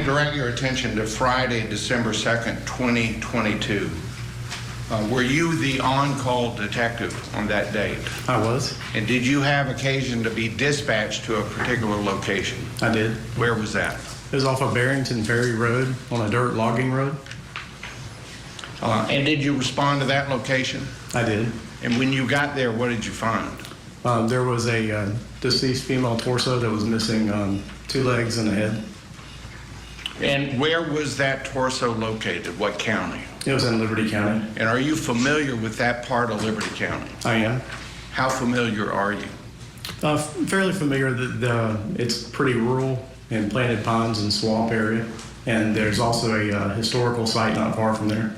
direct your attention to Friday, December 2nd, 2022. Were you the on-call detective on that date? I was. And did you have occasion to be dispatched to a particular location? I did. Where was that? It was off of Barrington Ferry Road on a dirt logging road. And did you respond to that location? I did. And when you got there, what did you find? There was a deceased female torso that was missing 2 legs and a head. And where was that torso located? What county? It was in Liberty County. And are you familiar with that part of Liberty County? I am. How familiar are you? Fairly familiar. It's pretty rural and planted pines and swamp area. And there's also a historical site not far from there.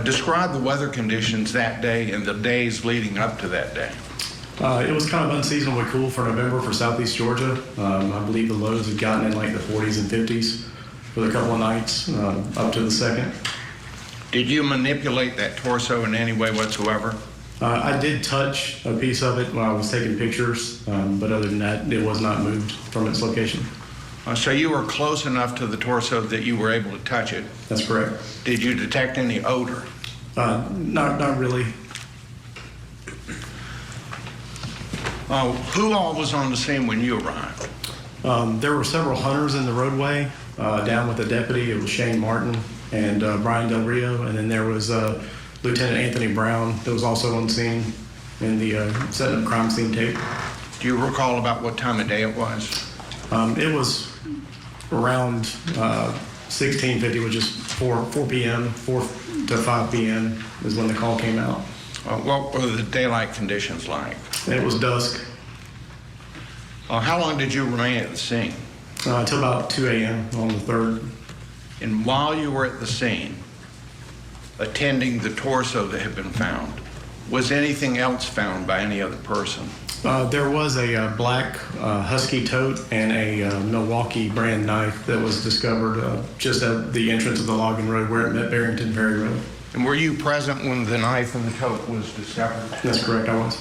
Describe the weather conditions that day and the days leading up to that day. It was kind of unseasonably cool for November for southeast Georgia. I believe the lows had gotten in like the 40s and 50s for a couple of nights up to the 2nd. Did you manipulate that torso in any way whatsoever? I did touch a piece of it while I was taking pictures, but other than that, it was not moved from its location. So you were close enough to the torso that you were able to touch it? That's correct. Did you detect any odor? Not really. Who all was on the scene when you arrived? There were several hunters in the roadway. Down with the deputy, it was Shane Martin and Brian Del Rio, and then there was Lieutenant Anthony Brown that was also on scene in the setting up crime scene tape. Do you recall about what time of day it was? It was around 1650, which is 4 p.m., 4 to 5 p.m. is when the call came out. What were the daylight conditions like? It was dusk. How long did you remain at the scene? Until about 2 a.m. on the 3rd. And while you were at the scene, attending the torso that had been found, was anything else found by any other person? There was a black Husky tote and a Milwaukee brand knife that was discovered just at the entrance of the logging road where it met Barrington Ferry Road. And were you present when the knife and the tote was discovered? That's correct, I was.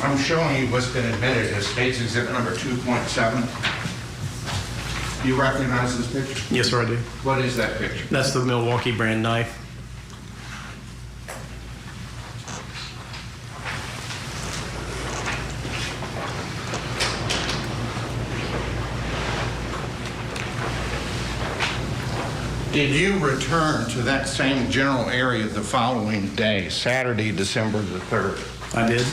I'm showing you what's been admitted as State's Exhibit number 2.7. Do you recognize this picture? Yes, sir, I do. What is that picture? That's the Milwaukee brand knife. Did you return to that same general area the following day, Saturday, December the 3rd? I did.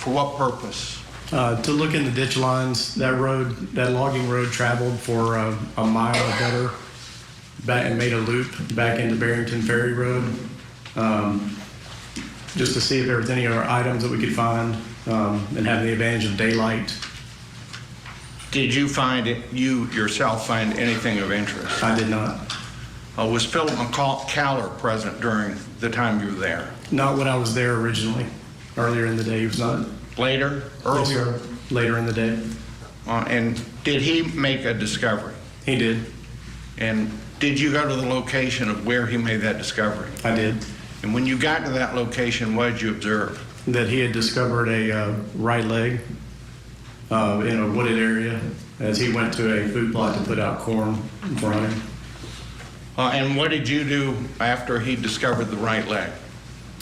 For what purpose? To look in the ditch lines. That road, that logging road traveled for a mile or better back and made a loop back into Barrington Ferry Road, just to see if there was any other items that we could find and have the advantage of daylight. Did you yourself find anything of interest? I did not. Was Philip McCallum present during the time you were there? Not when I was there originally. Earlier in the day, he was not. Later? Earlier? Yes, later in the day. And did he make a discovery? He did. And did you go to the location of where he made that discovery? I did. And when you got to that location, what did you observe? That he had discovered a right leg in a wooded area as he went to a food plot to put out corn for hunting. And what did you do after he discovered the right leg?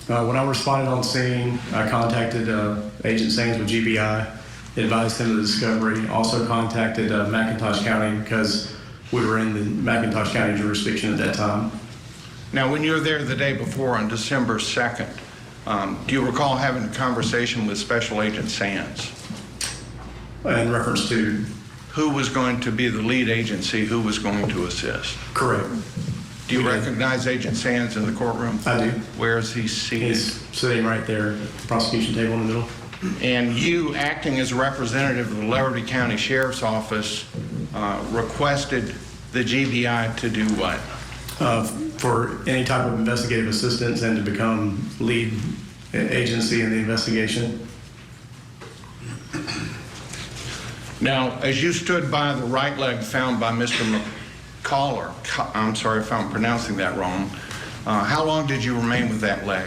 When I responded on scene, I contacted Agent Sains with GBI, advised him of the discovery, also contacted McIntosh County because we were in the McIntosh County jurisdiction at that time. Now, when you were there the day before on December 2nd, do you recall having a conversation with Special Agent Sains? In reference to? Who was going to be the lead agency, who was going to assist? Correct. Do you recognize Agent Sains in the courtroom? I do. Where is he seated? He's sitting right there, prosecution table in the middle. And you, acting as a representative of the Liberty County Sheriff's Office, requested the GBI to do what? For any type of investigative assistance and to become lead agency in the investigation. Now, as you stood by the right leg found by Mr. I'm sorry if I'm pronouncing that wrong. How long did you remain with that leg?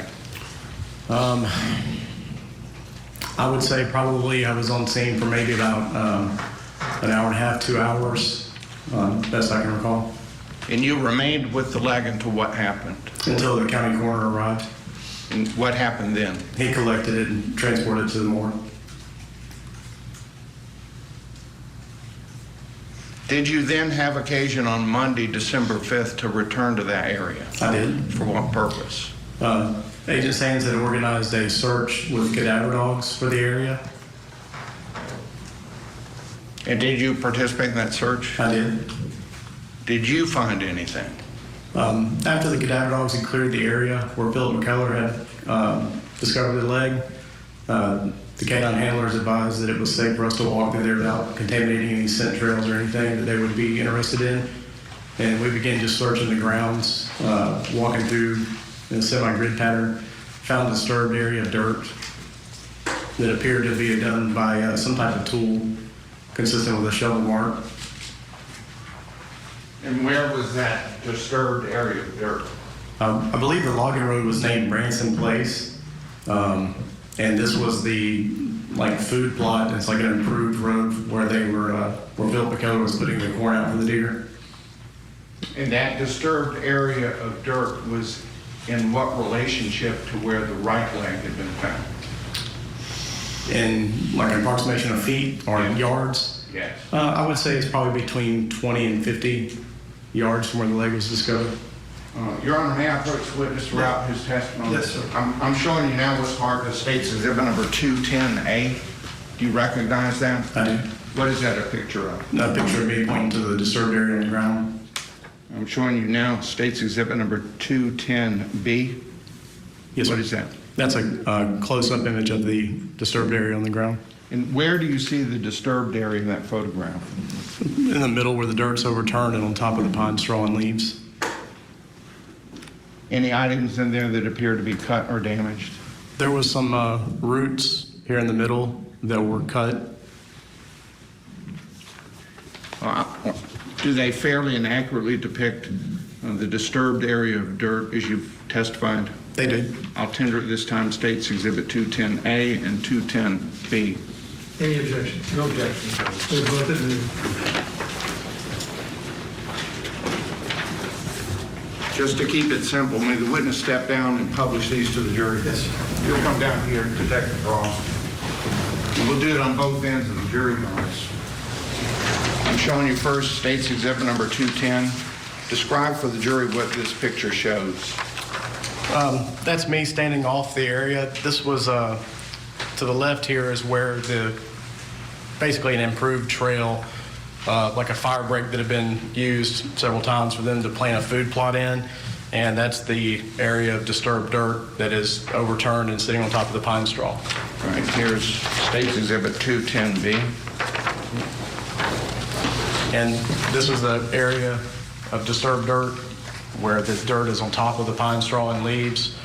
I would say probably I was on scene for maybe about an hour and a half, 2 hours, best I can recall. And you remained with the leg until what happened? Until the county coroner arrived. And what happened then? He collected it and transported it to the morgue. Did you then have occasion on Monday, December 5th, to return to that area? I did. For what purpose? Agent Sands had organized a search with cadaver dogs for the area. And did you participate in that search? I did. Did you find anything? After the cadaver dogs had cleared the area where Philip McCullough had discovered the leg, the canine handlers advised that it was safe for us to walk through there without contaminating any scent trails or anything that they would be interested in. And we began just searching the grounds, walking through in a semi-grid pattern, found a disturbed area of dirt that appeared to be done by some type of tool consistent with a shovel mark. And where was that disturbed area of dirt? I believe the logging road was named Branson Place, and this was the food plot. It's like an improved road where they were where Phil McCullough was putting the corn out for the deer. And that disturbed area of dirt was in what relationship to where the right leg had been found? In like an approximation of feet or yards? Yes. I would say it's probably between 20 and 50 yards from where the leg was discovered. Your Honor, may I approach the witness throughout his testimony? Yes, sir. I'm showing you now what's marked as State's Exhibit number 210A. Do you recognize that? I do. What is that a picture of? A picture of me pointing to the disturbed area on the ground. I'm showing you now State's Exhibit number 210B. Yes, What sir. is that? That's a close-up image of the disturbed area on the ground. And where do you see the disturbed area in that photograph? In the middle where the dirt's overturned and on top of the pine straw and leaves. Any items in there that appear to be cut or damaged? There was some roots here in the middle that were cut. Do they fairly and accurately depict the disturbed area of dirt as you've testified? They did. I'll tender at this time State's Exhibit 210A and 210B. Any objection? No objection. We'll vote it in. Just to keep it simple, may the witness step down and publish these to the jury? Yes, sir. You'll come down here to protect the cross. And we'll do it on both ends of the jury box. I'm showing you first State's Exhibit number 210. Describe for the jury what this picture shows. That's me standing off the area. This was to the left here is where basically an improved trail, like a fire break that had been used several times for them to plant a food plot in. And that's the area of disturbed dirt that is overturned and sitting on top of the pine straw. All right, here's State's Exhibit 210B. And this is the area of disturbed dirt where this dirt is on top of the pine straw and leaves.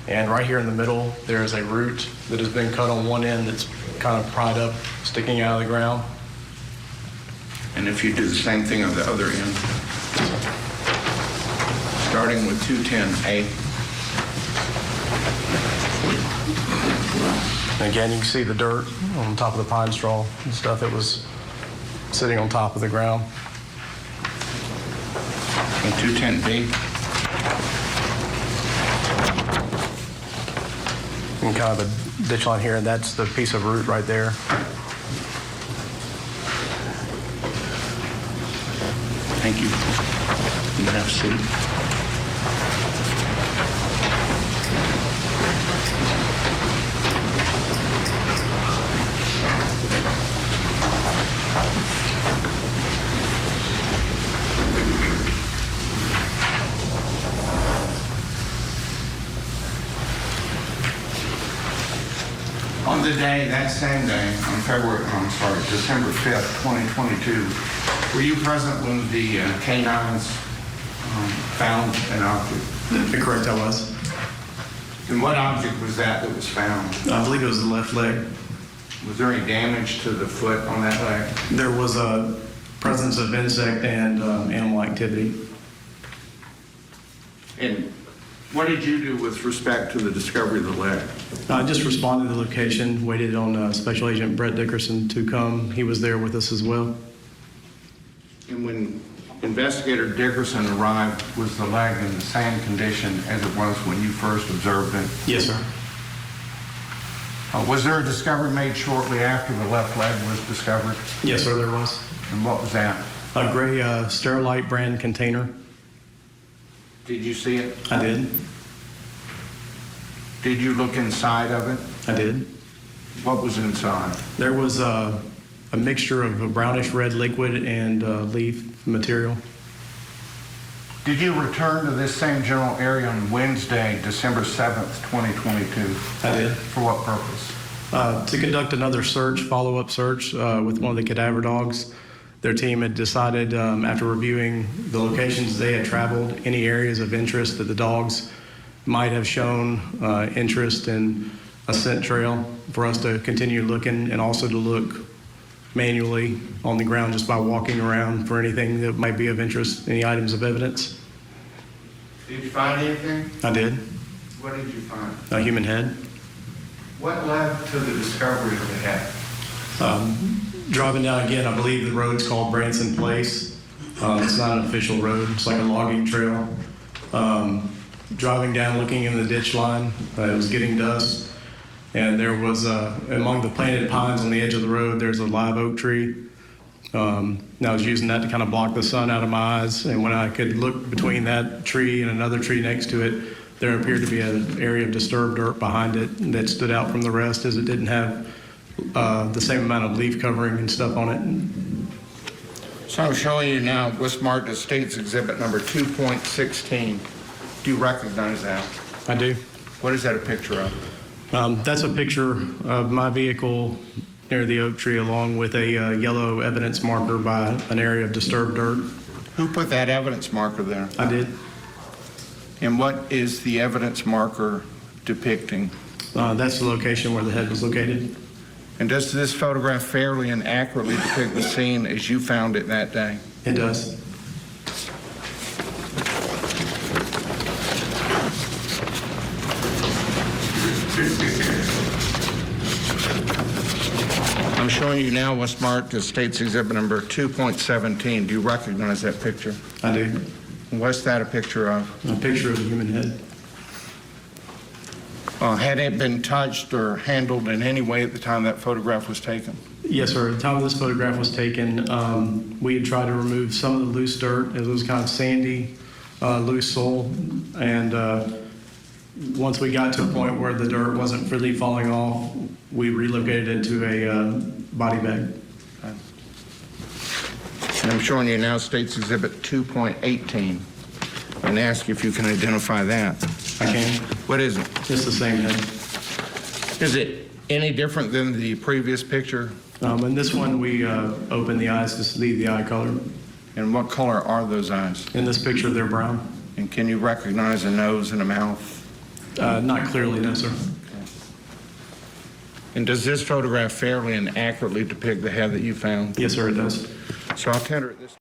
And right here in the middle, there is a root that has been cut on one end that's kind of pried up, sticking out of the ground. And if you do the same thing on the other end, starting with 210A. And again, you can see the dirt on top of the pine straw and stuff that was sitting on top of the ground. And 210B. And kind of a ditch line here, and that's the piece of root right there. Thank you. You have a seat. On the day, that same day, December 5th, 2022, were you present when the canines found an object? Correct, I was. And what object was that was found? I believe it was the left leg. Was there any damage to the foot on that leg? There was presence of insect and animal activity. And what did you do with respect to the discovery of the leg? I just responded to the location, waited on Special Agent Brett Dickerson to come. He was there with us as well. And when Investigator Dickerson arrived, was the leg in the same condition as it was when you first observed it? Yes, sir. Was there a discovery made shortly after the left leg was discovered? Yes, sir, there was. And what was that? A gray Sterilite brand container. Did you see it? I did. Did you look inside of it? I did. What was inside? There was a mixture of a brownish red liquid and leaf material. Did you return to this same general area on Wednesday, December 7th, 2022? I did. For what purpose? To conduct another search, follow-up search with one of the cadaver dogs. Their team had decided, after reviewing the locations they had traveled, any areas of interest that the dogs might have shown interest in a scent trail, for us to continue looking and also to look manually on the ground just by walking around for anything that might be of interest, any items of evidence. Did you find anything? I did. What did you find? A human head. What led to the discovery of the head? Driving down again, I believe the road's called Branson Place. It's not an official road, it's like a logging trail. Driving down, looking in the ditch line, it was getting dusk, and there was, among the planted pines on the edge of the road, there's a live oak tree. And I was using that to kind of block the sun out of my eyes, and when I could look between that tree and another tree next to it, there appeared to be an area of disturbed dirt behind it that stood out from the rest, as it didn't have the same amount of leaf covering and stuff on it. So I'm showing you now what's marked as State's Exhibit number 2.16. Do you recognize that? I do. What is that a picture of? That's a picture of my vehicle near the oak tree, along with a yellow evidence marker by an area of disturbed dirt. Who put that evidence marker there? I did. And what is the evidence marker depicting? That's the location where the head was located. And does this photograph fairly and accurately depict the scene as you found it that day? It does. I'm showing you now what's marked as State's Exhibit number 2.17. Do you recognize that picture? I do. What's that a picture of? A picture of a human head. Had it been touched or handled in any way at the time that photograph was taken? Yes, sir. At the time this photograph was taken, we had tried to remove some of the loose dirt. It was kind of sandy, loose soil. And once we got to a point where the dirt wasn't freely falling off, we relocated it to a body bag. And I'm showing you now State's Exhibit 2.18 and ask if you can identify that. I can. What is it? It's the same head. Is it any different than the previous picture? In this one, we opened the eyes to see the eye color. And what color are those eyes? In this picture, they're brown. And can you recognize a nose and a mouth? Not clearly, no, sir. And does this photograph fairly and accurately depict the head that you found? Yes, sir, it does. So I'll tender it this.